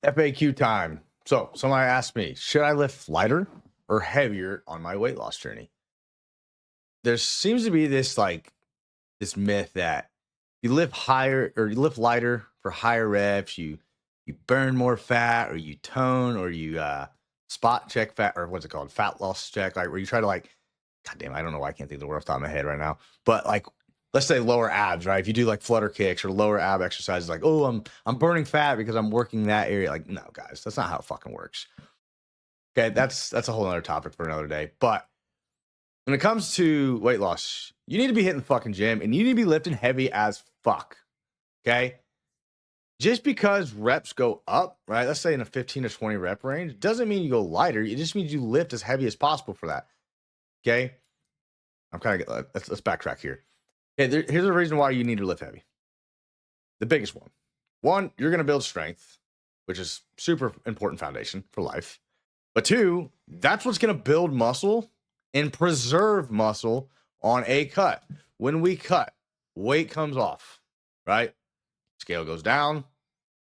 FAQ time. So somebody asked me, should I lift lighter or heavier on my weight loss journey? There seems to be this myth that you lift higher or you lift lighter for higher reps, you burn more fat or you tone or you spot check fat or what's it called? Fat loss check, like where you try to God damn, I don't know why I can't think of the word off the top of my head right now. But let's say lower abs, right? If you do like flutter kicks or lower ab exercises, like, oh, I'm burning fat because I'm working that area. Like, no, guys, that's not how it fucking works. Okay, that's a whole other topic for another day. But when it comes to weight loss, you need to be hitting the fucking gym and you need to be lifting heavy as fuck. Okay. Just because reps go up, right? Let's say in a 15 to 20 rep range, doesn't mean you go lighter. It just means you lift as heavy as possible for that. Okay. I'm kind of let's backtrack here. Okay, here's the reason why you need to lift heavy. The biggest one. One, you're going to build strength, which is super important foundation for life. But two, that's what's going to build muscle and preserve muscle on a cut. When we cut, weight comes off, right? Scale goes down.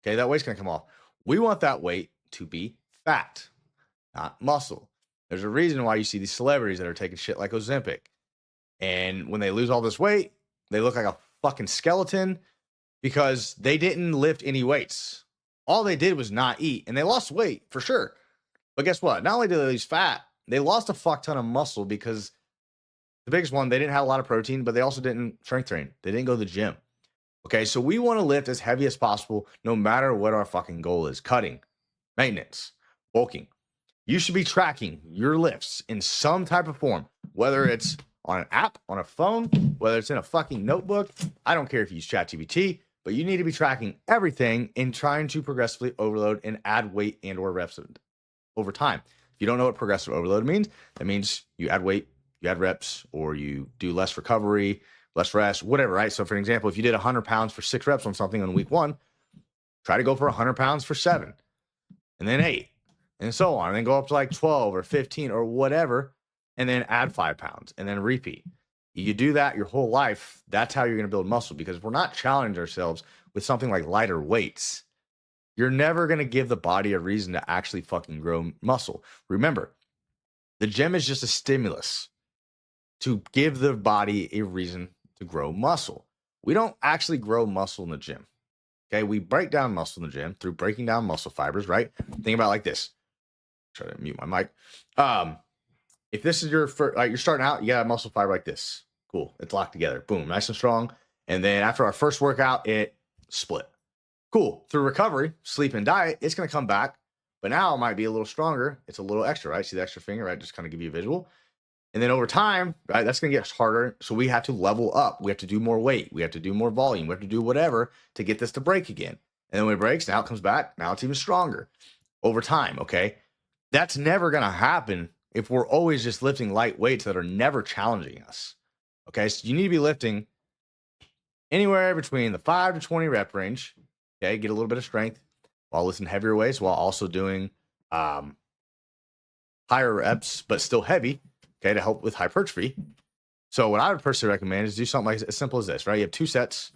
Okay, that weight's going to come off. We want that weight to be fat, not muscle. There's a reason why you see these celebrities that are taking shit like Ozempic. And when they lose all this weight, they look like a fucking skeleton because they didn't lift any weights. All they did was not eat, and they lost weight for sure. But guess what? Not only did they lose fat, they lost a fuck ton of muscle because the biggest one, they didn't have a lot of protein, but they also didn't strength train. They didn't go to the gym. Okay, so we want to lift as heavy as possible, no matter what our fucking goal is. Cutting, maintenance, bulking. You should be tracking your lifts in some type of form, whether it's on an app, on a phone, whether it's in a fucking notebook. I don't care if you use ChatGPT, but you need to be tracking everything and trying to progressively overload and add weight and or reps over time. If you don't know what progressive overload means, that means you add weight, you add reps, or you do less recovery, less rest, whatever, right? So for example, if you did 100 pounds for 6 reps on something on week 1, try to go for 100 pounds for 7, and then 8, and so on, and then go up to like 12 or 15 or whatever, and then add 5 pounds and then repeat. You do that your whole life. That's how you're going to build muscle, because if we're not challenging ourselves with something like lighter weights, you're never going to give the body a reason to actually fucking grow muscle. Remember, the gym is just a stimulus to give the body a reason to grow muscle. We don't actually grow muscle in the gym. Okay, we break down muscle in the gym through breaking down muscle fibers, right? Think about it like this. Try to mute my mic. If this is your first, like you're starting out, you got a muscle fiber like this. Cool. It's locked together. Boom, nice and strong. And then after our first workout, it split. Cool. Through recovery, sleep, and diet, it's going to come back. But now it might be a little stronger. It's a little extra, right? See the extra finger, right? Just kind of give you a visual. And then over time, right, that's going to get harder. So we have to level up. We have to do more weight. We have to do more volume. We have to do whatever to get this to break again. And then when it breaks, now it comes back. Now it's even stronger over time. Okay. That's never going to happen if we're always just lifting light weights that are never challenging us. Okay. So you need to be lifting anywhere between the 5 to 20 rep range. Okay. Get a little bit of strength while lifting heavier weights, while also doing higher reps, but still heavy. Okay, to help with hypertrophy. So what I would personally recommend is do something like as simple as this, right? You have 2 sets.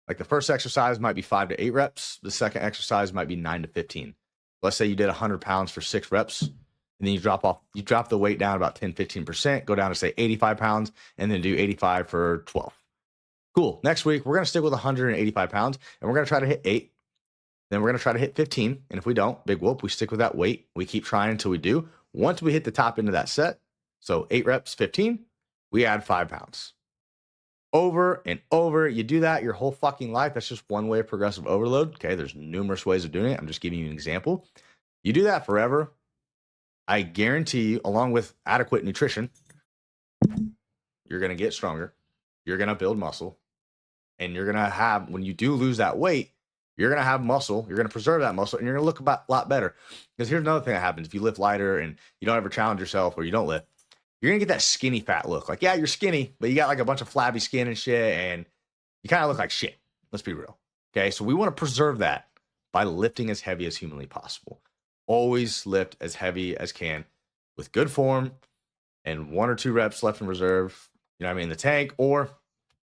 Like the first exercise might be 5 to 8 reps. The second exercise might be 9 to 15. Let's say you did 100 pounds for 6 reps, and then you drop the weight down about 10, 15%, go down to say 85 pounds, and then do 85 for 12. Cool. Next week, we're going to stick with 185 pounds, and we're going to try to hit 8. Then we're going to try to hit 15. And if we don't, big whoop, we stick with that weight. We keep trying until we do. Once we hit the top end of that set, so 8 reps, 15, we add 5 pounds. Over and over. You do that your whole fucking life. That's just one way of progressive overload. Okay, there's numerous ways of doing it. I'm just giving you an example. You do that forever. I guarantee you, along with adequate nutrition, you're going to get stronger. You're going to build muscle. And you're going to have, when you do lose that weight, you're going to have muscle. You're going to preserve that muscle, and you're going to look a lot better. Because here's another thing that happens. If you lift lighter and you don't ever challenge yourself, or you don't lift, you're going to get that skinny fat look. Like, yeah, you're skinny, but you got like a bunch of flabby skin and shit, and you kind of look like shit. Let's be real. Okay, so we want to preserve that by lifting as heavy as humanly possible. Always lift as heavy as can with good form and 1 or 2 reps left in reserve, you know what I mean, in the tank, or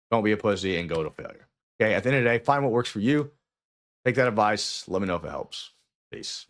don't be a pussy and go to failure. Okay, at the end of the day, find what works for you. Take that advice. Let me know if it helps. Peace.